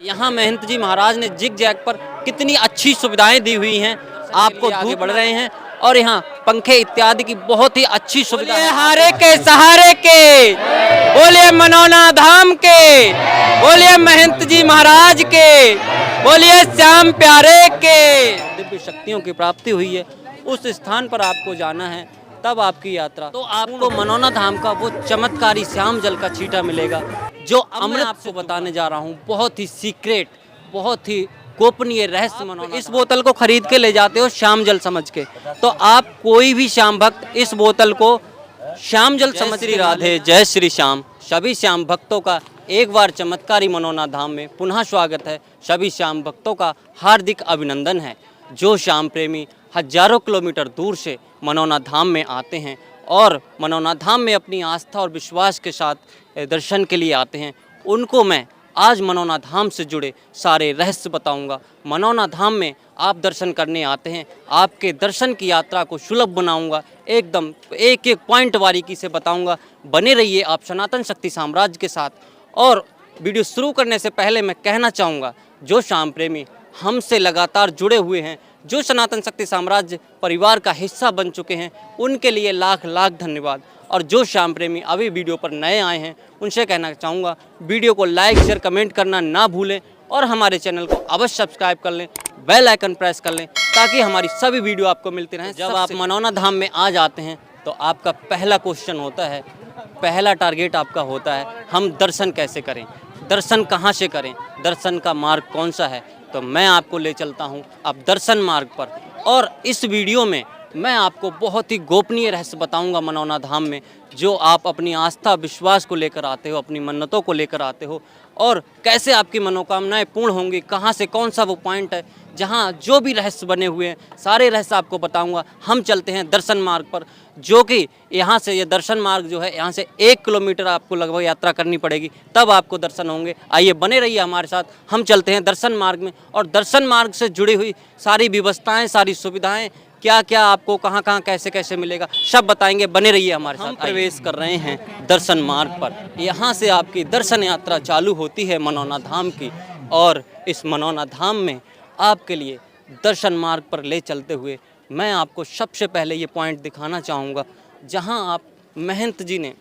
यहाँ महंत जी महाराज ने zig zag पर कितनी अच्छी सुविधाएं दी हुई हैं, आपको आगे बढ़ रहे हैं और यहाँ पंखे इत्यादि की बहुत ही अच्छी सुविधा है। हारे के सहारे के बोलिए मनौना धाम के, बोलिए महंत जी महाराज के, बोलिए श्याम प्यारे के। दिव्य शक्तियों की प्राप्ति हुई है, उस स्थान पर आपको जाना है, तब आपकी यात्रा। तो आपको मनौना धाम का वो चमत्कारी श्याम जल का छींटा मिलेगा जो अमृत आपको बताने जा रहा हूँ। बहुत ही सीक्रेट, बहुत ही गोपनीय रहस्य मनौना। इस बोतल को खरीद के ले जाते हो श्याम जल समझ के, तो आप कोई भी श्याम भक्त इस बोतल को श्याम जल समझ। श्री राधे, जय श्री श्याम। सभी श्याम भक्तों का एक बार चमत्कारी मनौना धाम में पुनः स्वागत है। सभी श्याम भक्तों का हार्दिक अभिनंदन है। जो श्याम प्रेमी हजारों किलोमीटर दूर से मनौना धाम में आते हैं और मनौना धाम में अपनी आस्था और विश्वास के साथ दर्शन के लिए आते हैं, उनको मैं आज मनौना धाम से जुड़े सारे रहस्य बताऊंगा। मनौना धाम में आप दर्शन करने आते हैं, आपके दर्शन की यात्रा को सुलभ बनाऊंगा, एकदम एक एक पॉइंट बारीकी से बताऊंगा। बने रहिए आप सनातन शक्ति साम्राज्य के साथ। और वीडियो शुरू करने से पहले मैं कहना चाहूँगा, जो श्याम प्रेमी हमसे लगातार जुड़े हुए हैं, जो सनातन शक्ति साम्राज्य परिवार का हिस्सा बन चुके हैं, उनके लिए लाख लाख धन्यवाद। और जो श्याम प्रेमी अभी वीडियो पर नए आए हैं, उनसे कहना चाहूँगा वीडियो को लाइक शेयर कमेंट करना ना भूलें और हमारे चैनल को अवश्य सब्सक्राइब कर लें, बेल आइकन प्रेस कर लें ताकि हमारी सभी वीडियो आपको मिलती रहें। जब आप मनौना धाम में आ जाते हैं तो आपका पहला क्वेश्चन होता है, पहला टारगेट आपका होता है, हम दर्शन कैसे करें, दर्शन कहाँ से करें, दर्शन का मार्ग कौन सा है। तो मैं आपको ले चलता हूं अब दर्शन मार्ग पर। और इस वीडियो में मैं आपको बहुत ही गोपनीय रहस्य बताऊंगा मनौना धाम में, जो आप अपनी आस्था विश्वास को लेकर आते हो, अपनी मन्नतों को लेकर आते हो, और कैसे आपकी मनोकामनाएं पूर्ण होंगी, कहां से कौन सा वो पॉइंट है जहां जो भी रहस्य बने हुए हैं, सारे रहस्य आपको बताऊंगा। हम चलते हैं दर्शन मार्ग पर, जो कि यहाँ से ये दर्शन मार्ग जो है, यहाँ से 1 किलोमीटर आपको लगभग यात्रा करनी पड़ेगी, तब आपको दर्शन होंगे। आइए बने रहिए हमारे साथ, हम चलते हैं दर्शन मार्ग में। और दर्शन मार्ग से जुड़ी हुई सारी व्यवस्थाएं, सारी सुविधाएं, क्या क्या आपको कहाँ कहाँ कैसे कैसे मिलेगा, सब बताएंगे। बने रहिए हमारे साथ। हम प्रवेश कर रहे हैं दर्शन मार्ग पर। यहाँ से आपकी दर्शन यात्रा चालू होती है मनौना धाम की। और इस मनौना धाम में आपके लिए दर्शन मार्ग पर ले चलते हुए मैं आपको सबसे पहले ये पॉइंट दिखाना चाहूँगा, जहाँ आप महंत जी ने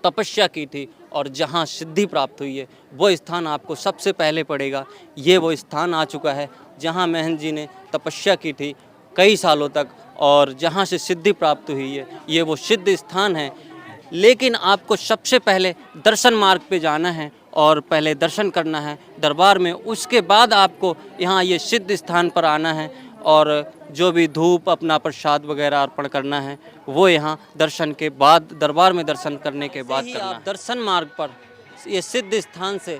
तपस्या की थी और जहाँ सिद्धि प्राप्त हुई है, वो स्थान आपको सबसे पहले पड़ेगा। ये वो स्थान आ चुका है जहाँ महंत जी ने तपस्या की थी कई सालों तक और जहाँ से सिद्धि प्राप्त हुई है, ये वो सिद्ध स्थान है। लेकिन आपको सबसे पहले दर्शन मार्ग पे जाना है और पहले दर्शन करना है दरबार में। उसके बाद आपको यहाँ ये सिद्ध स्थान पर आना है और जो भी धूप अपना प्रसाद वगैरह अर्पण करना है, वो यहाँ दर्शन के बाद, दरबार में दर्शन करने के बाद करना है। दर्शन मार्ग पर ये सिद्ध स्थान से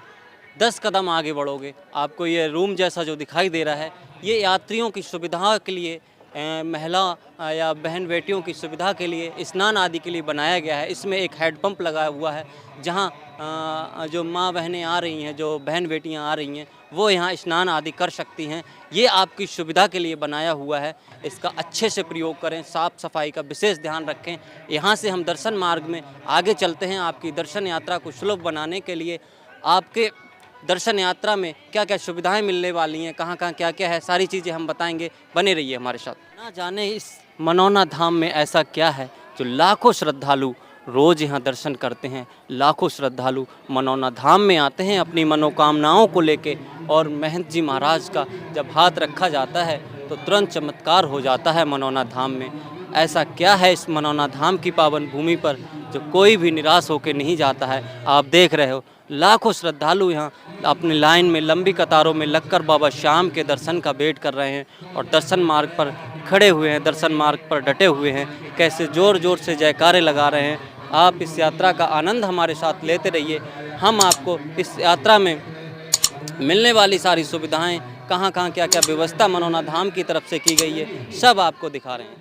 10 कदम आगे बढ़ोगे, आपको ये रूम जैसा जो दिखाई दे रहा है, ये यात्रियों की सुविधा के लिए, महिला या बहन बेटियों की सुविधा के लिए, स्नान आदि के लिए बनाया गया है। इसमें एक हैंडपंप लगाया हुआ है, जहाँ जो माँ बहनें आ रही हैं, जो बहन बेटियाँ आ रही हैं, वो यहाँ स्नान आदि कर सकती हैं। ये आपकी सुविधा के लिए बनाया हुआ है, इसका अच्छे से प्रयोग करें, साफ़ सफाई का विशेष ध्यान रखें। यहाँ से हम दर्शन मार्ग में आगे चलते हैं। आपकी दर्शन यात्रा को सुलभ बनाने के लिए आपके दर्शन यात्रा में क्या क्या सुविधाएं मिलने वाली हैं, कहाँ कहाँ क्या क्या है, सारी चीज़ें हम बताएंगे। बने रहिए हमारे साथ। ना जाने इस मनौना धाम में ऐसा क्या है जो लाखों श्रद्धालु रोज़ यहाँ दर्शन करते हैं। लाखों श्रद्धालु मनौना धाम में आते हैं अपनी मनोकामनाओं को लेके, और महंत जी महाराज का जब हाथ रखा जाता है तो तुरंत चमत्कार हो जाता है मनौना धाम में। ऐसा क्या है इस मनौना धाम की पावन भूमि पर जो कोई भी निराश होकर नहीं जाता है। आप देख रहे हो लाखों श्रद्धालु यहाँ अपनी लाइन में लंबी कतारों में लगकर बाबा श्याम के दर्शन का वेट कर रहे हैं और दर्शन मार्ग पर खड़े हुए हैं, दर्शन मार्ग पर डटे हुए हैं। कैसे ज़ोर ज़ोर से जयकारे लगा रहे हैं। आप इस यात्रा का आनंद हमारे साथ लेते रहिए। हम आपको इस यात्रा में मिलने वाली सारी सुविधाएं, कहाँ कहाँ क्या क्या व्यवस्था मनौना धाम की तरफ से की गई है, सब आपको दिखा रहे हैं।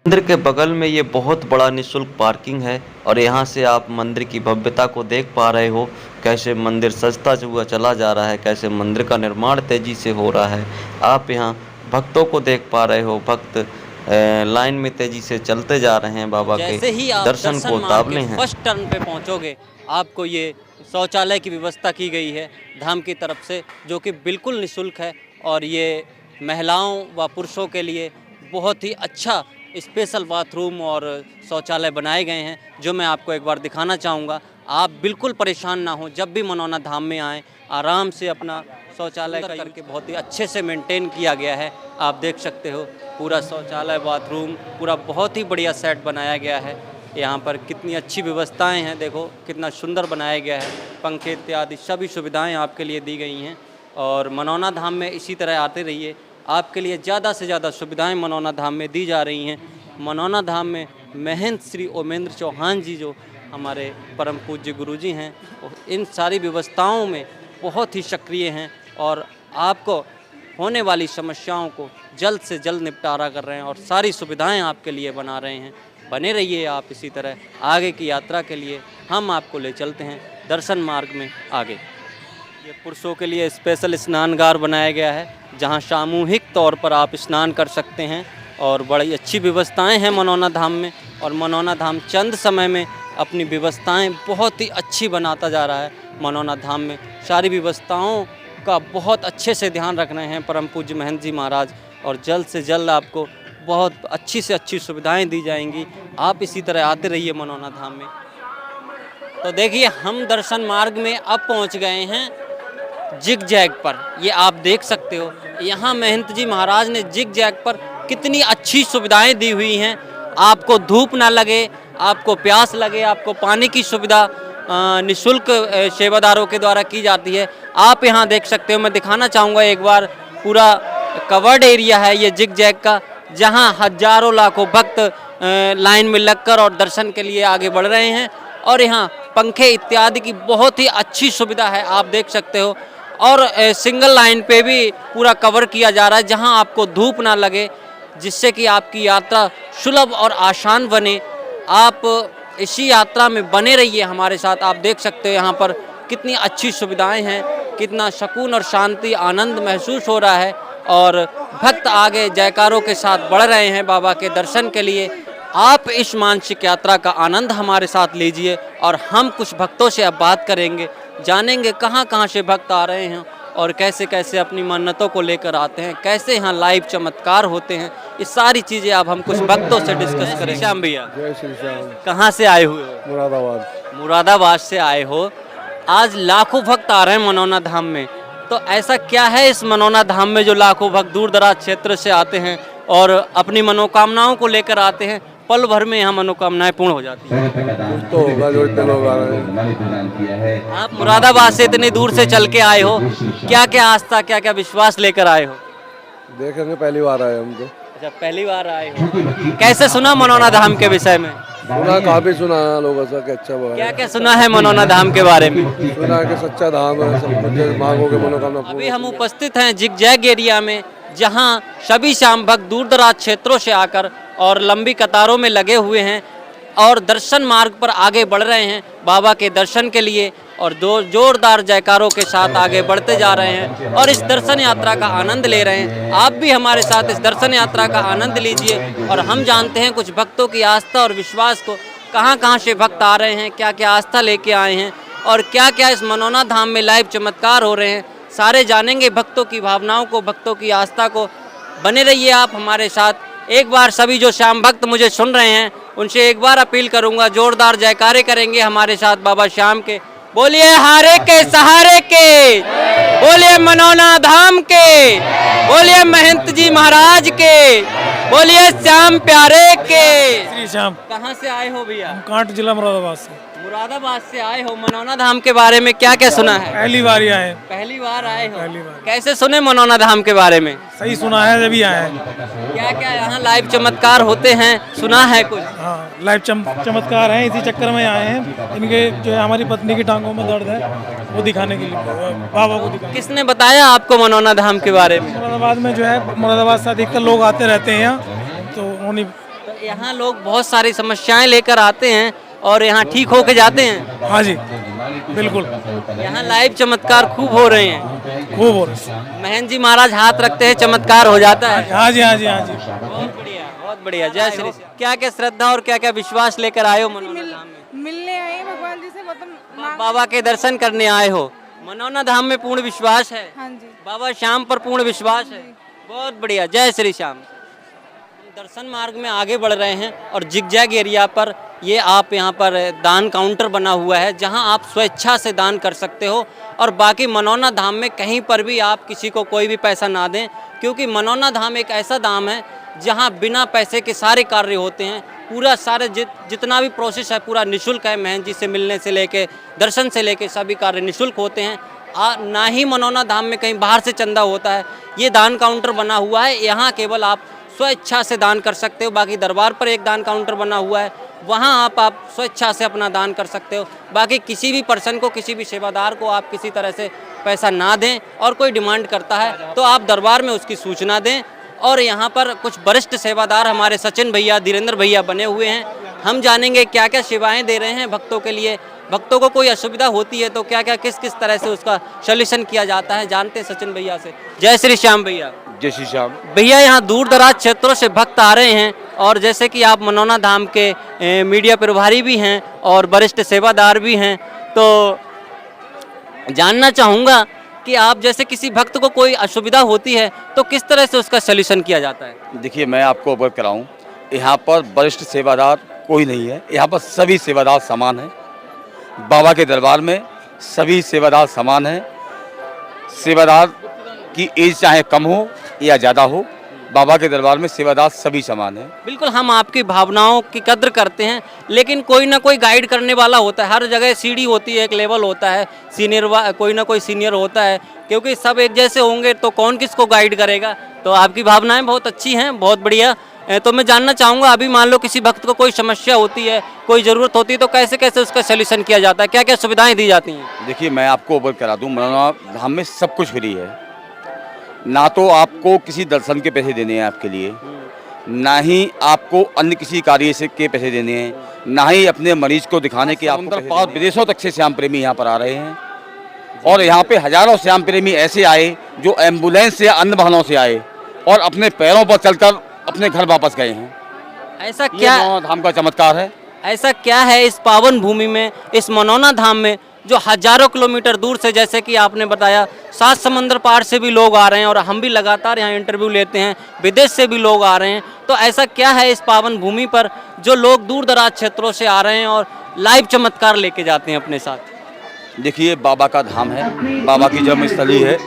मंदिर के बगल में ये बहुत बड़ा निःशुल्क पार्किंग है और यहाँ से आप मंदिर की भव्यता को देख पा रहे हो। कैसे मंदिर सजता हुआ चला जा रहा है, कैसे मंदिर का निर्माण तेजी से हो रहा है। आप यहाँ भक्तों को देख पा रहे हो, भक्त लाइन में तेजी से चलते जा रहे हैं बाबा के दर्शन को ताबले हैं। फर्स्ट टर्न पे पहुँचोगे आपको ये शौचालय की व्यवस्था की गई है धाम की तरफ से, जो कि बिल्कुल निःशुल्क है। और ये महिलाओं व पुरुषों के लिए बहुत ही अच्छा स्पेशल बाथरूम और शौचालय बनाए गए हैं, जो मैं आपको एक बार दिखाना चाहूँगा। आप बिल्कुल परेशान ना हो, जब भी मनौना धाम में आएँ आराम से अपना शौचालय का करके बहुत ही अच्छे से मेंटेन किया गया है। आप देख सकते हो पूरा शौचालय बाथरूम पूरा बहुत ही बढ़िया सेट बनाया गया है। यहाँ पर कितनी अच्छी व्यवस्थाएं हैं, देखो कितना सुंदर बनाया गया है। पंखे इत्यादि सभी सुविधाएं आपके लिए दी गई हैं। और मनौना धाम में इसी तरह आते रहिए, आपके लिए ज़्यादा से ज़्यादा सुविधाएं मनौना धाम में दी जा रही हैं। मनौना धाम में महंत श्री ओमेंद्र चौहान जी जो हमारे परम पूज्य गुरुजी हैं, वो इन सारी व्यवस्थाओं में बहुत ही सक्रिय हैं और आपको होने वाली समस्याओं को जल्द से जल्द निपटारा कर रहे हैं और सारी सुविधाएं आपके लिए बना रहे हैं। बने रहिए आप इसी तरह। आगे की यात्रा के लिए हम आपको ले चलते हैं दर्शन मार्ग में आगे। ये पुरुषों के लिए स्पेशल स्नानगार बनाया गया है, जहां सामूहिक तौर पर आप स्नान कर सकते हैं और बड़ी अच्छी व्यवस्थाएं हैं मनौना धाम में। और मनौना धाम चंद समय में अपनी व्यवस्थाएं बहुत ही अच्छी बनाता जा रहा है। मनौना धाम में सारी व्यवस्थाओं का बहुत अच्छे से ध्यान रख रहे हैं परम पूज्य महंत जी महाराज, और जल्द से जल्द आपको बहुत अच्छी से अच्छी सुविधाएं दी जाएंगी। आप इसी तरह आते रहिए मनौना धाम में। तो देखिए हम दर्शन मार्ग में अब पहुंच गए हैं जिग जैग पर। ये आप देख सकते हो यहाँ महंत जी महाराज ने जिग जैग पर कितनी अच्छी सुविधाएं दी हुई हैं। आपको धूप ना लगे, आपको प्यास लगे, आपको पानी की सुविधा निःशुल्क सेवादारों के द्वारा की जाती है। आप यहाँ देख सकते हो, मैं दिखाना चाहूँगा एक बार, पूरा कवर्ड एरिया है ये जिग जैग का, जहाँ हजारों लाखों भक्त लाइन में लगकर और दर्शन के लिए आगे बढ़ रहे हैं। और यहाँ पंखे इत्यादि की बहुत ही अच्छी सुविधा है, आप देख सकते हो। और सिंगल लाइन पे भी पूरा कवर किया जा रहा है, जहाँ आपको धूप ना लगे, जिससे कि आपकी यात्रा सुलभ और आसान बने। आप इसी यात्रा में बने रहिए हमारे साथ। आप देख सकते हो यहाँ पर कितनी अच्छी सुविधाएं हैं, कितना सुकून और शांति आनंद महसूस हो रहा है। और भक्त आगे जयकारों के साथ बढ़ रहे हैं बाबा के दर्शन के लिए। आप इस मानसिक यात्रा का आनंद हमारे साथ लीजिए और हम कुछ भक्तों से अब बात करेंगे, जानेंगे कहाँ कहाँ से भक्त आ रहे हैं और कैसे कैसे अपनी मन्नतों को लेकर आते हैं, कैसे यहाँ लाइव चमत्कार होते हैं। ये सारी चीज़ें अब हम कुछ भक्तों से डिस्कस करेंगे। श्याम भैया, जय श्री श्याम। कहाँ से आए हुए हो? मुरादाबाद। मुरादाबाद से आए हो। आज लाखों भक्त आ रहे हैं मनौना धाम में, तो ऐसा क्या है इस मनौना धाम में जो लाखों भक्त दूर दराज क्षेत्र से आते हैं और अपनी मनोकामनाओं को लेकर आते हैं, पल भर में यहाँ मनोकामनाएं पूर्ण हो जाती हैं? कुछ तो होगा जो इतने लोग आ रहे हैं। आप मुरादाबाद से इतनी दूर से चल के आए हो, क्या क्या आस्था क्या क्या विश्वास लेकर आए हो? देखेंगे, पहली बार आए हम तो। अच्छा, पहली बार आए हो। कैसे सुना मनौना धाम के विषय में? सुना, काफी सुना है लोगों से कि अच्छा हुआ। क्या क्या सुना है मनौना धाम के बारे में? सुना है कि सच्चा धाम है, सब कुछ मांगोगे मनोकामना पूर्ण। अभी हम उपस्थित हैं जिग जैग एरिया में, जहां सभी श्याम भक्त दूर दराज क्षेत्रों से आकर और लंबी कतारों में लगे हुए हैं और दर्शन मार्ग पर आगे बढ़ रहे हैं बाबा के दर्शन के लिए, और दो जोरदार जयकारों के साथ आगे बढ़ते जा रहे हैं और इस दर्शन यात्रा का आनंद ले रहे हैं। आप भी हमारे साथ इस दर्शन यात्रा का आनंद लीजिए और हम जानते हैं कुछ भक्तों की आस्था और विश्वास को, कहाँ कहाँ से भक्त आ रहे हैं, क्या क्या आस्था लेके आए हैं और क्या क्या इस मनौना धाम में लाइव चमत्कार हो रहे हैं। सारे जानेंगे भक्तों की भावनाओं को, भक्तों की आस्था को। बने रहिए आप हमारे साथ। एक बार सभी जो श्याम भक्त मुझे सुन रहे हैं उनसे एक बार अपील करूंगा, जोरदार जयकारे करेंगे हमारे साथ बाबा श्याम के। बोलिए हारे के सहारे के, बोलिए मनौना धाम के, बोलिए महंत जी महाराज के, बोलिए श्याम प्यारे के। श्री श्याम। कहाँ से आए हो भैया? कांट जिला मुरादाबाद से। मुरादाबाद से आए हो। मनौना धाम के बारे में क्या क्या सुना है? पहली बार ही आए। पहली बार आए हो? पहली बार। कैसे सुने मनौना धाम के बारे में? सही सुना है, जब ही आए हैं। क्या क्या यहाँ लाइव चमत्कार होते हैं, सुना है कुछ? हाँ, लाइव चमत्कार हैं, इसी चक्कर में आए हैं। इनके जो है हमारी पत्नी की टांगों में दर्द है, वो दिखाने के लिए, बाबा को दिखाने। किसने बताया आपको मनौना धाम के बारे में? मुरादाबाद में जो है, मुरादाबाद से अधिकतर लोग आते रहते हैं यहाँ, तो उन्हीं। तो यहाँ लोग बहुत सारी समस्याएं लेकर आते हैं और यहाँ ठीक होके जाते हैं। हाँ जी, बिल्कुल। यहाँ लाइव चमत्कार खूब हो रहे हैं। खूब हो रहे हैं। महंत जी महाराज हाथ रखते हैं, चमत्कार हो जाता है। हाँ जी, हाँ जी, हाँ जी। बहुत बढ़िया, बहुत बढ़िया। जय श्री श्याम। क्या क्या श्रद्धा और क्या क्या विश्वास लेकर आए हो मनौना धाम में? मिलने आए भगवान जी से, मतलब बाबा के दर्शन करने आए हो, मनौना धाम में पूर्ण विश्वास है? हाँ जी। बाबा श्याम पर पूर्ण विश्वास है? बहुत बढ़िया, जय श्री श्याम। दर्शन मार्ग में आगे बढ़ रहे हैं और जिगजैग एरिया पर ये आप यहाँ पर दान काउंटर बना हुआ है जहाँ आप स्वेच्छा से दान कर सकते हो। और बाकी मनौना धाम में कहीं पर भी आप किसी को कोई भी पैसा ना दें, क्योंकि मनौना धाम एक ऐसा धाम है जहाँ बिना पैसे के सारे कार्य होते हैं। पूरा सारे जितना भी प्रोसेस है पूरा निःशुल्क है। महंत जी से मिलने से लेके दर्शन से लेके सभी कार्य निःशुल्क होते हैं। ना ही मनौना धाम में कहीं बाहर से चंदा होता है। ये दान काउंटर बना हुआ है, यहाँ केवल आप स्वेच्छा से दान कर सकते हो। बाकी दरबार पर एक दान काउंटर बना हुआ है, वहाँ आप स्वेच्छा से अपना दान कर सकते हो। बाकी किसी भी पर्सन को, किसी भी सेवादार को आप किसी तरह से पैसा ना दें, और कोई डिमांड करता है तो आप दरबार में उसकी सूचना दें। और यहाँ पर कुछ वरिष्ठ सेवादार हमारे सचिन भैया, धीरेन्द्र भैया बने हुए हैं। हम जानेंगे क्या क्या सेवाएं दे रहे हैं भक्तों के लिए। भक्तों को कोई असुविधा होती है तो क्या क्या किस किस तरह से उसका सॉल्यूशन किया जाता है, जानते हैं सचिन भैया से। जय श्री श्याम भैया। जय श्री श्याम। भैया, यहाँ दूर दराज क्षेत्रों से भक्त आ रहे हैं और जैसे कि आप मनौना धाम के मीडिया प्रभारी भी हैं और वरिष्ठ सेवादार भी हैं, तो जानना चाहूँगा कि आप जैसे किसी भक्त को कोई असुविधा होती है तो किस तरह से उसका सॉल्यूशन किया जाता है? देखिए, मैं आपको अवगत कराऊं, यहाँ पर वरिष्ठ सेवादार कोई नहीं है। यहाँ पर सभी सेवादार समान हैं। बाबा के दरबार में सभी सेवादार समान हैं। सेवादार की एज चाहे कम हो या ज़्यादा हो, बाबा के दरबार में सेवादार सभी समान हैं। बिल्कुल, हम आपकी भावनाओं की कद्र करते हैं, लेकिन कोई ना कोई गाइड करने वाला होता है। हर जगह सीढ़ी होती है, एक लेवल होता है, कोई ना कोई सीनियर होता है, क्योंकि सब एक जैसे होंगे तो कौन किसको गाइड करेगा। तो आपकी भावनाएं बहुत अच्छी हैं, बहुत बढ़िया। तो मैं जानना चाहूँगा, अभी मान लो किसी भक्त को कोई समस्या होती है, कोई ज़रूरत होती है, तो कैसे कैसे उसका सॉल्यूशन किया जाता है, क्या क्या सुविधाएँ दी जाती हैं? देखिए, मैं आपको अवगत करा दूँ, मनौना धाम में सब कुछ फ्री है। ना तो आपको किसी दर्शन के पैसे देने हैं आपके लिए, ना ही आपको अन्य किसी कार्य से के पैसे देने हैं, ना ही अपने मरीज को दिखाने के आपको विदेशों तक से श्याम प्रेमी यहाँ पर आ रहे हैं। और यहाँ पे हजारों श्याम प्रेमी ऐसे आए जो एम्बुलेंस से, अन्य वाहनों से आए और अपने पैरों पर चलकर अपने घर वापस गए हैं। ऐसा क्या मनौना धाम का चमत्कार है। ऐसा क्या है इस पावन भूमि में, इस मनौना धाम में, जो हजारों किलोमीटर दूर से, जैसे कि आपने बताया, 7 समंदर पार से भी लोग आ रहे हैं और हम भी लगातार यहाँ इंटरव्यू लेते हैं, विदेश से भी लोग आ रहे हैं। तो ऐसा क्या है इस पावन भूमि पर जो लोग दूर दराज क्षेत्रों से आ रहे हैं और लाइव चमत्कार लेके जाते हैं अपने साथ? देखिए, बाबा का धाम है, बाबा की जन्मस्थली है,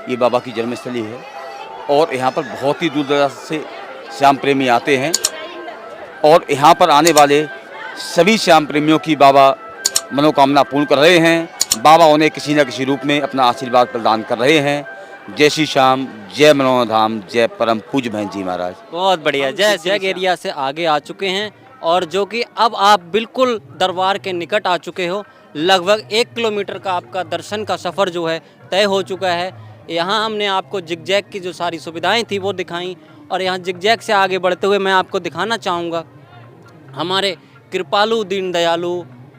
ये बाबा की जन्मस्थली है। और यहाँ पर बहुत ही दूर दराज से श्याम प्रेमी आते हैं और यहाँ पर आने वाले सभी श्याम प्रेमियों की बाबा मनोकामना पूर्ण कर रहे हैं। बाबा उन्हें किसी न किसी रूप में अपना आशीर्वाद प्रदान कर रहे हैं। जय श्री श्याम, जय मनौना धाम, जय परम पूज्य महंत जी महाराज। बहुत बढ़िया। जय जैग एरिया से आगे आ चुके हैं और जो कि अब आप बिल्कुल दरबार के निकट आ चुके हो। लगभग 1 किलोमीटर का आपका दर्शन का सफ़र जो है तय हो चुका है। यहाँ हमने आपको जिगजैग की जो सारी सुविधाएं थी वो दिखाई, और यहाँ जिगजैग से आगे बढ़ते हुए मैं आपको दिखाना चाहूँगा हमारे कृपालु दीन दयालु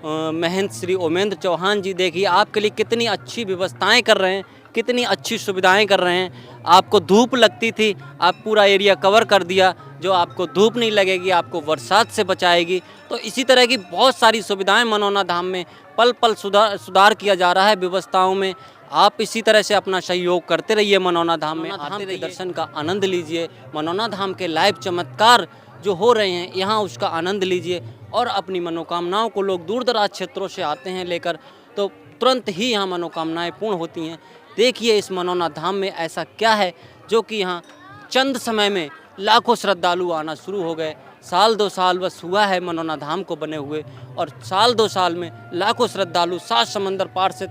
महंत श्री ओमेंद्र चौहान जी। देखिए, आपके लिए कितनी अच्छी व्यवस्थाएं कर रहे हैं, कितनी अच्छी सुविधाएं कर रहे हैं। आपको धूप लगती थी, आप पूरा एरिया कवर कर दिया, जो आपको धूप नहीं लगेगी, आपको बरसात से बचाएगी। तो इसी तरह की बहुत सारी सुविधाएं मनौना धाम में पल पल सुधार किया जा रहा है व्यवस्थाओं में। आप इसी तरह से अपना सहयोग करते रहिए, मनौना धाम में आते रहिए, दर्शन का आनंद लीजिए। मनौना धाम के लाइव चमत्कार जो हो रहे हैं यहाँ उसका आनंद लीजिए, और अपनी मनोकामनाओं को लोग दूर दराज क्षेत्रों से आते हैं लेकर, तो तुरंत ही यहाँ मनोकामनाएं पूर्ण होती हैं। देखिए, इस मनौना धाम में ऐसा क्या है जो कि यहाँ चंद समय में लाखों श्रद्धालु आना शुरू हो गए। 1-2 साल बस हुआ है मनौना धाम को बने हुए, और 1-2 साल में लाखों श्रद्धालु 7 समंदर पार से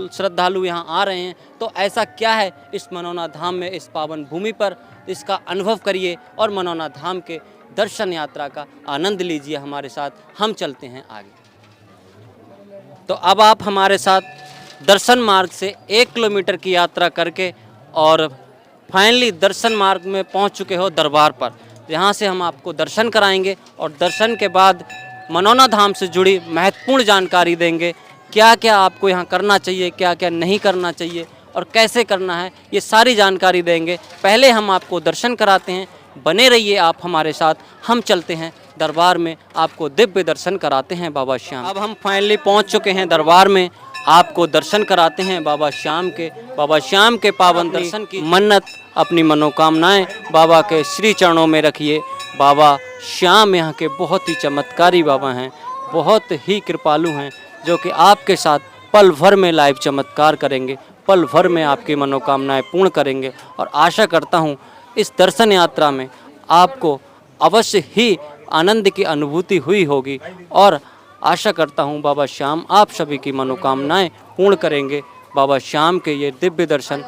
श्रद्धालु यहाँ आ रहे हैं। तो ऐसा क्या है इस मनौना धाम में, इस पावन भूमि पर, इसका अनुभव करिए और मनौना धाम के दर्शन यात्रा का आनंद लीजिए हमारे साथ। हम चलते हैं आगे। तो अब आप हमारे साथ दर्शन मार्ग से 1 किलोमीटर की यात्रा करके और फाइनली दर्शन मार्ग में पहुंच चुके हो दरबार पर। यहाँ से हम आपको दर्शन कराएंगे और दर्शन के बाद मनौना धाम से जुड़ी महत्वपूर्ण जानकारी देंगे। क्या क्या आपको यहाँ करना चाहिए, क्या क्या नहीं करना चाहिए और कैसे करना है, ये सारी जानकारी देंगे। पहले हम आपको दर्शन कराते हैं, बने रहिए आप हमारे साथ। हम चलते हैं दरबार में आपको दिव्य दर्शन कराते हैं बाबा श्याम। अब हम फाइनली पहुंच चुके हैं दरबार में, आपको दर्शन कराते हैं बाबा श्याम के पावन दर्शन की मन्नत, अपनी मनोकामनाएं बाबा के श्री चरणों में रखिए। बाबा श्याम यहाँ के बहुत ही चमत्कारी बाबा हैं, बहुत ही कृपालु हैं, जो कि आपके साथ पल भर में लाइव चमत्कार करेंगे, पल भर में आपकी मनोकामनाएं पूर्ण करेंगे। और आशा करता हूँ इस दर्शन यात्रा में आपको अवश्य ही आनंद की अनुभूति हुई होगी, और आशा करता हूँ बाबा श्याम आप सभी की मनोकामनाएं पूर्ण करेंगे। बाबा श्याम के ये दिव्य दर्शन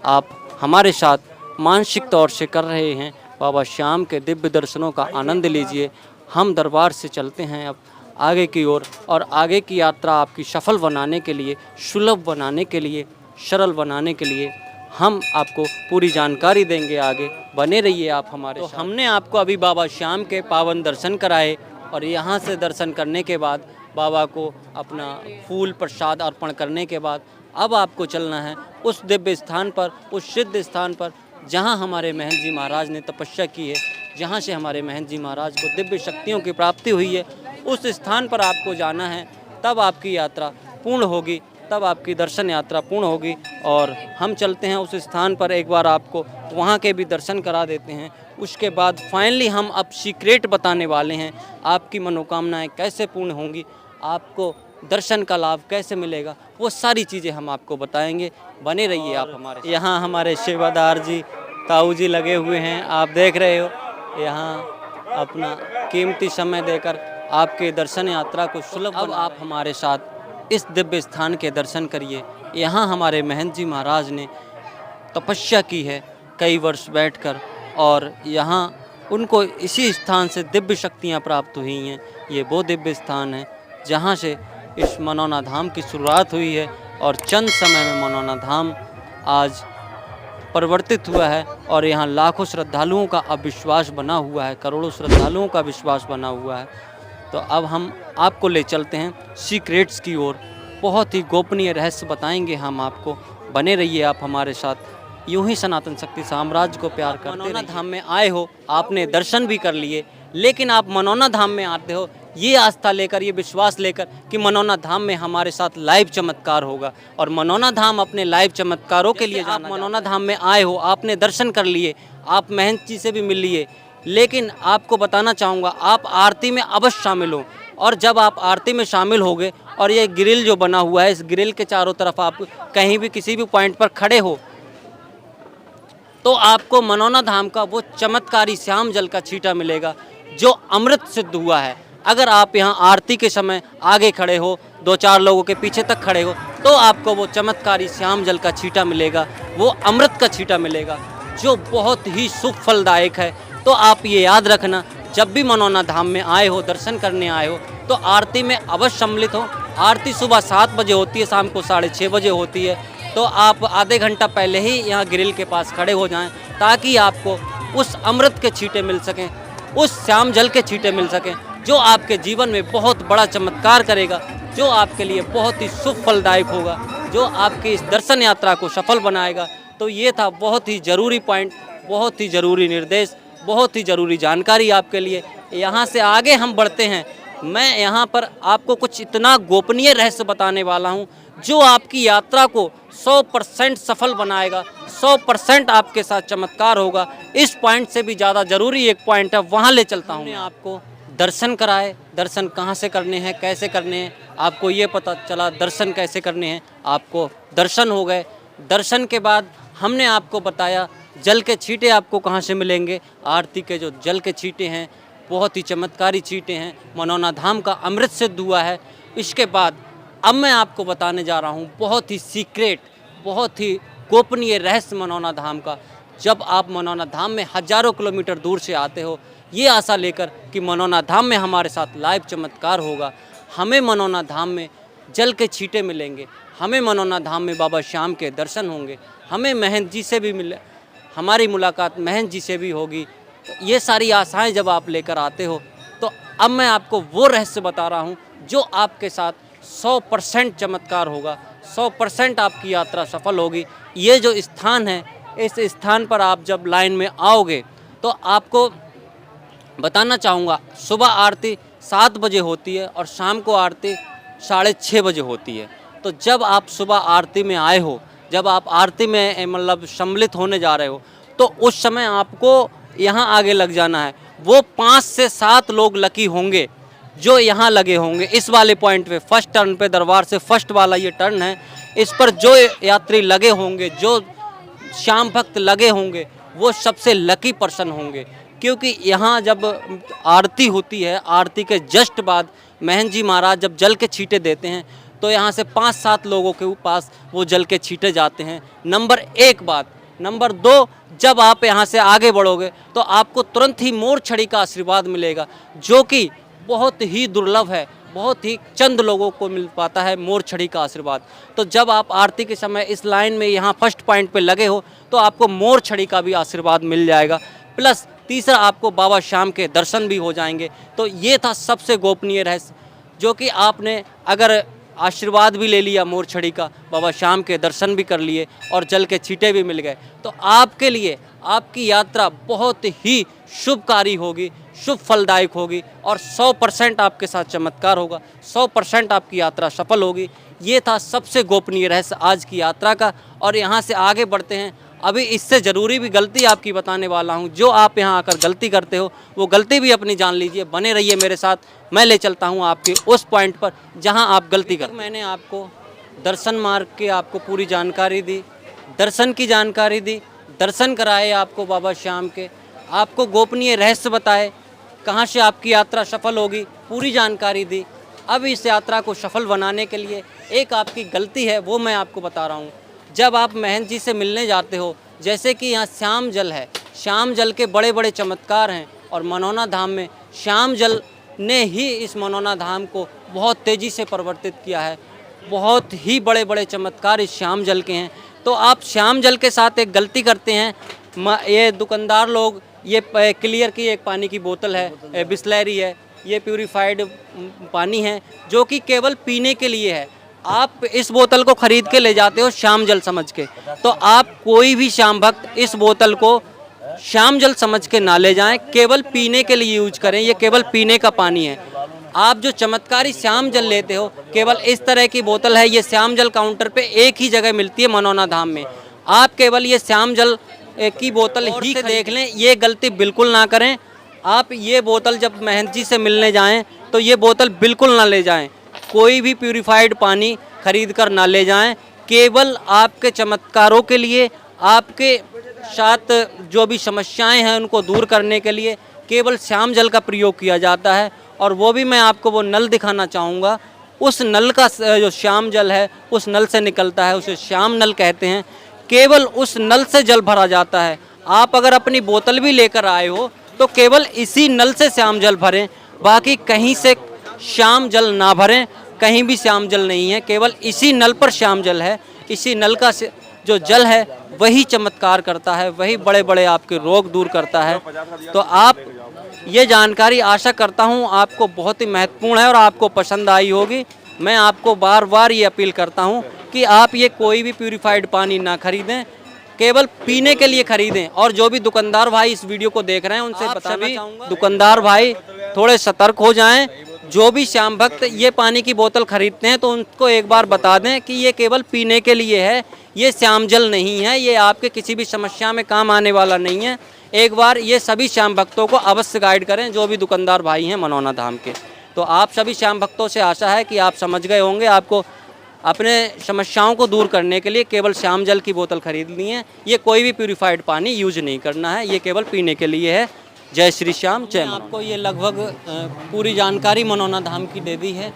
आप हमारे साथ मानसिक तौर से कर रहे हैं। बाबा श्याम के दिव्य दर्शनों का आनंद लीजिए। हम दरबार से चलते हैं अब आगे की ओर, और आगे की यात्रा आपकी सफल बनाने के लिए, सुलभ बनाने के लिए, सरल बनाने के लिए हम आपको पूरी जानकारी देंगे। आगे बने रहिए आप हमारे साथ। हमने आपको अभी बाबा श्याम के पावन दर्शन कराए, और यहाँ से दर्शन करने के बाद बाबा को अपना फूल प्रसाद अर्पण करने के बाद अब आपको चलना है उस दिव्य स्थान पर, उस सिद्ध स्थान पर जहाँ हमारे महंत जी महाराज ने तपस्या की है, जहाँ से हमारे महंत जी महाराज को दिव्य शक्तियों की प्राप्ति हुई है। उस स्थान पर आपको जाना है, तब आपकी यात्रा पूर्ण होगी, तब आपकी दर्शन यात्रा पूर्ण होगी। और हम चलते हैं उस स्थान पर, एक बार आपको वहाँ के भी दर्शन करा देते हैं। उसके बाद फाइनली हम अब सीक्रेट बताने वाले हैं, आपकी मनोकामनाएं कैसे पूर्ण होंगी, आपको दर्शन का लाभ कैसे मिलेगा, वो सारी चीज़ें हम आपको बताएंगे। बने रहिए आप हमारे। यहाँ हमारे सेवादार जी, ताऊ जी लगे हुए हैं, आप देख रहे हो, यहाँ अपना कीमती समय देकर आपके दर्शन यात्रा को सुलभ। अब आप हमारे साथ इस दिव्य स्थान के दर्शन करिए। यहाँ हमारे महंत जी महाराज ने तपस्या की है कई वर्ष बैठकर, और यहाँ उनको इसी स्थान से दिव्य शक्तियाँ प्राप्त हुई हैं। ये वो दिव्य स्थान है जहाँ से इस मनौना धाम की शुरुआत हुई है, और चंद समय में मनौना धाम आज परिवर्तित हुआ है, और यहाँ लाखों श्रद्धालुओं का अब विश्वास बना हुआ है, करोड़ों श्रद्धालुओं का विश्वास बना हुआ है। तो अब हम आपको ले चलते हैं सीक्रेट्स की ओर, बहुत ही गोपनीय रहस्य बताएंगे हम आपको। बने रहिए आप हमारे साथ। यूं ही सनातन शक्ति साम्राज्य को प्यार करते रहिए। मनौना धाम में आए हो, आपने दर्शन भी कर लिए, लेकिन आप मनौना धाम में आते हो ये आस्था लेकर, ये विश्वास लेकर कि मनौना धाम में हमारे साथ लाइव चमत्कार होगा, और मनौना धाम अपने लाइव चमत्कारों के लिए आप मनौना धाम में आए हो, आपने दर्शन कर लिए, आप महंत जी से भी मिल लिए, लेकिन आपको बताना चाहूँगा आप आरती में अवश्य शामिल हो। और जब आप आरती में शामिल होगे, और ये ग्रिल जो बना हुआ है, इस ग्रिल के चारों तरफ आप कहीं भी किसी भी पॉइंट पर खड़े हो, तो आपको मनौना धाम का वो चमत्कारी श्याम जल का छींटा मिलेगा जो अमृत सिद्ध हुआ है। अगर आप यहाँ आरती के समय आगे खड़े हो, 2-4 लोगों के पीछे तक खड़े हो, तो आपको वो चमत्कारी श्याम जल का छींटा मिलेगा, वो अमृत का छींटा मिलेगा, जो बहुत ही सुख फलदायक है। तो आप ये याद रखना, जब भी मनौना धाम में आए हो, दर्शन करने आए हो, तो आरती में अवश्य सम्मिलित हो। आरती सुबह 7 बजे होती है, शाम को 6:30 बजे होती है। तो आप आधे घंटा पहले ही यहाँ ग्रिल के पास खड़े हो जाएं, ताकि आपको उस अमृत के छींटे मिल सकें, उस श्याम जल के छींटे मिल सकें, जो आपके जीवन में बहुत बड़ा चमत्कार करेगा, जो आपके लिए बहुत ही सुख फलदायक होगा, जो आपकी इस दर्शन यात्रा को सफल बनाएगा। तो ये था बहुत ही ज़रूरी पॉइंट, बहुत ही ज़रूरी निर्देश, बहुत ही ज़रूरी जानकारी आपके लिए। यहाँ से आगे हम बढ़ते हैं। मैं यहाँ पर आपको कुछ इतना गोपनीय रहस्य बताने वाला हूँ, जो आपकी यात्रा को 100% सफल बनाएगा, 100% आपके साथ चमत्कार होगा। इस पॉइंट से भी ज़्यादा ज़रूरी एक पॉइंट है, वहाँ ले चलता हूँ। मैं आपको दर्शन कराए, दर्शन कहाँ से करने हैं, कैसे करने हैं, आपको ये पता चला दर्शन कैसे करने हैं, आपको दर्शन हो गए। दर्शन के बाद हमने आपको बताया जल के छींटे आपको कहाँ से मिलेंगे। आरती के जो जल के छींटे हैं, बहुत ही चमत्कारी छींटे हैं, मनौना धाम का अमृत सिद्ध हुआ है। इसके बाद अब मैं आपको बताने जा रहा हूँ बहुत ही सीक्रेट, बहुत ही गोपनीय रहस्य मनौना धाम का। जब आप मनौना धाम में हजारों किलोमीटर दूर से आते हो, ये आशा लेकर कि मनौना धाम में हमारे साथ लाइव चमत्कार होगा, हमें मनौना धाम में जल के छींटे मिलेंगे, हमें मनौना धाम में बाबा श्याम के दर्शन होंगे, हमें महंत जी से भी मिले, हमारी मुलाकात महंत जी से भी होगी। ये सारी आशाएं जब आप लेकर आते हो, तो अब मैं आपको वो रहस्य बता रहा हूँ जो आपके साथ 100% चमत्कार होगा, 100% आपकी यात्रा सफल होगी। ये जो स्थान है, इस स्थान पर आप जब लाइन में आओगे, तो आपको बताना चाहूँगा, सुबह आरती 7 बजे होती है और शाम को आरती 6:30 बजे होती है। तो जब आप सुबह आरती में आए हो, जब आप आरती में मतलब सम्मिलित होने जा रहे हो, तो उस समय आपको यहाँ आगे लग जाना है। वो 5 से 7 लोग लकी होंगे जो यहाँ लगे होंगे इस वाले पॉइंट पे, फर्स्ट टर्न पे, दरबार से फर्स्ट वाला ये टर्न है, इस पर जो यात्री लगे होंगे, जो श्याम भक्त लगे होंगे, वो सबसे लकी पर्सन होंगे। क्योंकि यहाँ जब आरती होती है, आरती के जस्ट बाद महंत जी महाराज जब जल के छींटे देते हैं, तो यहाँ से 5-7 लोगों के पास वो जल के छींटे जाते हैं। नंबर 1 बात। नंबर 2, जब आप यहाँ से आगे बढ़ोगे तो आपको तुरंत ही मोर छड़ी का आशीर्वाद मिलेगा, जो कि बहुत ही दुर्लभ है, बहुत ही चंद लोगों को मिल पाता है मोर छड़ी का आशीर्वाद। तो जब आप आरती के समय इस लाइन में यहाँ फर्स्ट पॉइंट पे लगे हो, तो आपको मोर छड़ी का भी आशीर्वाद मिल जाएगा। प्लस तीसरा, आपको बाबा श्याम के दर्शन भी हो जाएंगे। तो ये था सबसे गोपनीय रहस्य, जो कि आपने अगर आशीर्वाद भी ले लिया मोर छड़ी का, बाबा श्याम के दर्शन भी कर लिए और जल के छींटे भी मिल गए, तो आपके लिए आपकी यात्रा बहुत ही शुभकारी होगी, शुभ फलदायक होगी और 100% आपके साथ चमत्कार होगा, 100% आपकी यात्रा सफल होगी। ये था सबसे गोपनीय रहस्य आज की यात्रा का। और यहाँ से आगे बढ़ते हैं। अभी इससे ज़रूरी भी गलती आपकी बताने वाला हूँ। जो आप यहाँ आकर गलती करते हो, वो गलती भी अपनी जान लीजिए। बने रहिए मेरे साथ, मैं ले चलता हूँ आपके उस पॉइंट पर जहाँ आप गलती कर। मैंने आपको दर्शन मार्ग की आपको पूरी जानकारी दी, दर्शन की जानकारी दी, दर्शन कराए आपको बाबा श्याम के, आपको गोपनीय रहस्य बताए, कहाँ से आपकी यात्रा सफल होगी, पूरी जानकारी दी। अब इस यात्रा को सफल बनाने के लिए एक आपकी गलती है, वो मैं आपको बता रहा हूँ। जब आप महंत जी से मिलने जाते हो, जैसे कि यहाँ श्याम जल है, श्याम जल के बड़े बड़े चमत्कार हैं और मनौना धाम में श्याम जल ने ही इस मनौना धाम को बहुत तेज़ी से परिवर्तित किया है। बहुत ही बड़े बड़े चमत्कार इस श्याम जल के हैं। तो आप श्याम जल के साथ एक गलती करते हैं। ये दुकानदार लोग, ये क्लियर की एक पानी की बोतल है, बिस्लरी है, ये प्यूरीफाइड पानी है, जो कि केवल पीने के लिए है। आप इस बोतल को ख़रीद के ले जाते हो श्याम जल समझ के, तो आप कोई भी श्याम भक्त इस बोतल को श्याम जल समझ के ना ले जाएं, केवल पीने के लिए यूज करें। ये केवल पीने का पानी है। आप जो चमत्कारी श्याम जल लेते हो, केवल इस तरह की बोतल है। ये श्याम जल काउंटर पे एक ही जगह मिलती है मनौना धाम में। आप केवल ये श्याम जल की बोतल ही देख लें, ये गलती बिल्कुल ना करें। आप ये बोतल जब महंत जी से मिलने जाएं तो ये बोतल बिल्कुल ना ले जाएं। कोई भी प्यूरीफाइड पानी खरीद कर ना ले जाएं। केवल आपके चमत्कारों के लिए, आपके साथ जो भी समस्याएं हैं उनको दूर करने के लिए केवल श्याम जल का प्रयोग किया जाता है। और वो भी मैं आपको वो नल दिखाना चाहूँगा। उस नल का जो श्याम जल है उस नल से निकलता है, उसे श्याम नल कहते हैं। केवल उस नल से जल भरा जाता है। आप अगर अपनी बोतल भी लेकर आए हो तो केवल इसी नल से श्याम जल भरें, बाकी कहीं से श्याम जल ना भरें। कहीं भी श्याम जल नहीं है, केवल इसी नल पर श्याम जल है। इसी नल का जो जल है वही चमत्कार करता है, वही बड़े बड़े आपके रोग दूर करता है। तो आप ये जानकारी आशा करता हूँ आपको बहुत ही महत्वपूर्ण है और आपको पसंद आई होगी। मैं आपको बार बार ये अपील करता हूँ कि आप ये कोई भी प्यूरीफाइड पानी ना खरीदें, केवल पीने के लिए खरीदें। और जो भी दुकानदार भाई इस वीडियो को देख रहे हैं उनसे बताना चाहूँगा, दुकानदार भाई थोड़े सतर्क हो जाएं। जो भी श्याम भक्त ये पानी की बोतल खरीदते हैं तो उनको एक बार बता दें कि ये केवल पीने के लिए है, ये श्याम जल नहीं है, ये आपके किसी भी समस्या में काम आने वाला नहीं है। एक बार ये सभी श्याम भक्तों को अवश्य गाइड करें, जो भी दुकानदार भाई हैं मनौना धाम के। तो आप सभी श्याम भक्तों से आशा है कि आप समझ गए होंगे। आपको अपने समस्याओं को दूर करने के लिए केवल श्याम जल की बोतल खरीदनी है। ये कोई भी प्यूरीफाइड पानी यूज नहीं करना है, ये केवल पीने के लिए है। जय श्री श्याम, जय। आपको ये लगभग पूरी जानकारी मनौना धाम की दे दी है।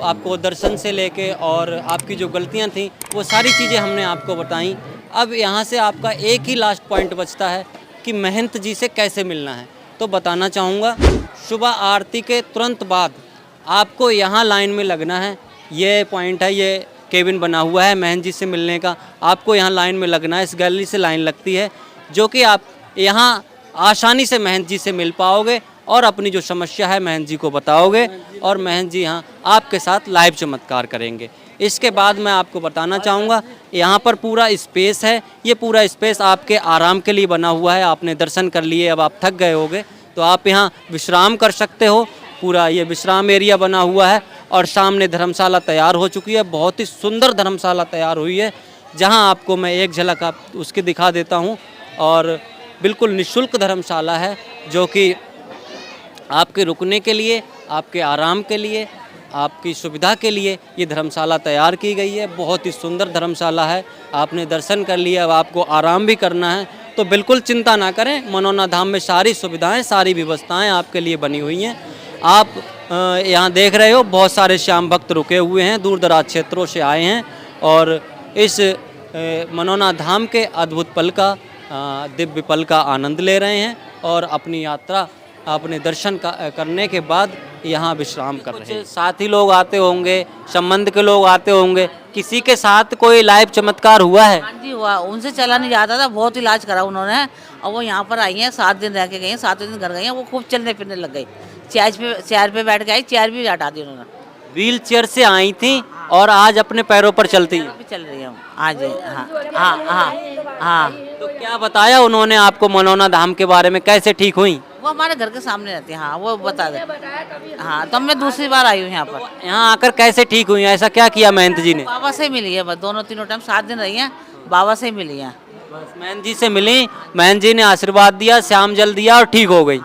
आपको दर्शन से लेके और आपकी जो गलतियां थी वो सारी चीज़ें हमने आपको बताई। अब यहाँ से आपका एक ही लास्ट पॉइंट बचता है कि महंत जी से कैसे मिलना है। तो बताना चाहूँगा, सुबह आरती के तुरंत बाद आपको यहाँ लाइन में लगना है। ये पॉइंट है, ये केबिन बना हुआ है महंत जी से मिलने का। आपको यहाँ लाइन में लगना है। इस गैलरी से लाइन लगती है, जो कि आप यहाँ आसानी से महंत जी से मिल पाओगे और अपनी जो समस्या है महंत जी को बताओगे और महंत जी यहाँ आपके साथ लाइव चमत्कार करेंगे। इसके बाद मैं आपको बताना चाहूँगा, यहाँ पर पूरा स्पेस है। ये पूरा स्पेस आपके आराम के लिए बना हुआ है। आपने दर्शन कर लिए, अब आप थक गए होगे तो आप यहाँ विश्राम कर सकते हो। पूरा ये विश्राम एरिया बना हुआ है और सामने धर्मशाला तैयार हो चुकी है। बहुत ही सुंदर धर्मशाला तैयार हुई है, जहाँ आपको मैं एक झलक आप उसकी दिखा देता हूँ। और बिल्कुल निःशुल्क धर्मशाला है, जो कि आपके रुकने के लिए, आपके आराम के लिए, आपकी सुविधा के लिए ये धर्मशाला तैयार की गई है। बहुत ही सुंदर धर्मशाला है। आपने दर्शन कर लिया, अब आपको आराम भी करना है तो बिल्कुल चिंता ना करें। मनोना धाम में सारी सुविधाएं, सारी व्यवस्थाएं आपके लिए बनी हुई हैं। आप यहाँ देख रहे हो बहुत सारे श्याम भक्त रुके हुए हैं, दूर दराज क्षेत्रों से आए हैं और इस मनोना धाम के अद्भुत पल का, दिव्य पल का आनंद ले रहे हैं और अपनी यात्रा, अपने दर्शन करने के बाद यहाँ विश्राम कर रहे हैं। साथी लोग आते होंगे, संबंध के लोग आते होंगे, किसी के साथ कोई लाइव चमत्कार हुआ है? हाँ जी हुआ, उनसे चला नहीं जाता था, बहुत इलाज करा उन्होंने और वो यहाँ पर आई हैं, 7 दिन रह के गई हैं, 7वें दिन घर गई हैं, वो खूब चलने फिरने लग गई। चेयर पे बैठ के आई, चेयर भी हटा दी उन्होंने। व्हील चेयर से आई थी और आज अपने पैरों पर चलती हैं। अभी चल रही है आज। हाँ हाँ हाँ हाँ। तो क्या बताया उन्होंने आपको मनोना धाम के बारे में, कैसे ठीक हुई? वो हमारे घर के सामने रहती है। हाँ वो बता दे। हाँ तब मैं दूसरी बार आई हूँ यहाँ पर। यहाँ आकर कैसे ठीक हुई? ऐसा क्या किया महंत जी ने? बाबा से मिली है बस, दोनों तीनों टाइम 7 दिन रही हैं, बाबा से मिली हैं। बस महंत जी से मिली, महंत जी ने आशीर्वाद दिया, श्याम जल दिया और ठीक हो गई।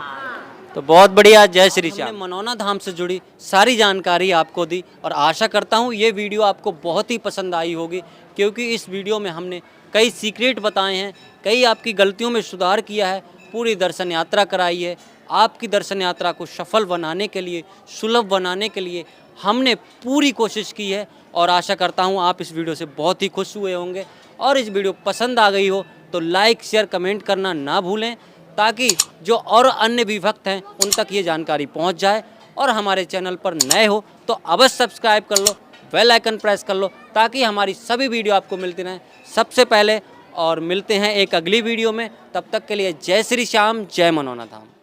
तो बहुत बढ़िया, जय श्री श्याम। मनोना धाम से जुड़ी सारी जानकारी आपको दी और आशा करता हूँ ये वीडियो आपको बहुत ही पसंद आई होगी, क्योंकि इस वीडियो में हमने कई सीक्रेट बताए हैं, कई आपकी गलतियों में सुधार किया है, पूरी दर्शन यात्रा कराई है। आपकी दर्शन यात्रा को सफल बनाने के लिए, सुलभ बनाने के लिए हमने पूरी कोशिश की है और आशा करता हूँ आप इस वीडियो से बहुत ही खुश हुए होंगे। और इस वीडियो पसंद आ गई हो तो लाइक, शेयर, कमेंट करना ना भूलें, ताकि जो और अन्य भी भक्त हैं उन तक ये जानकारी पहुंच जाए। और हमारे चैनल पर नए हो तो अवश्य सब्सक्राइब कर लो, बेल आइकन प्रेस कर लो, ताकि हमारी सभी वीडियो आपको मिलती रहें सबसे पहले। और मिलते हैं एक अगली वीडियो में, तब तक के लिए जय श्री श्याम, जय मनोना धाम।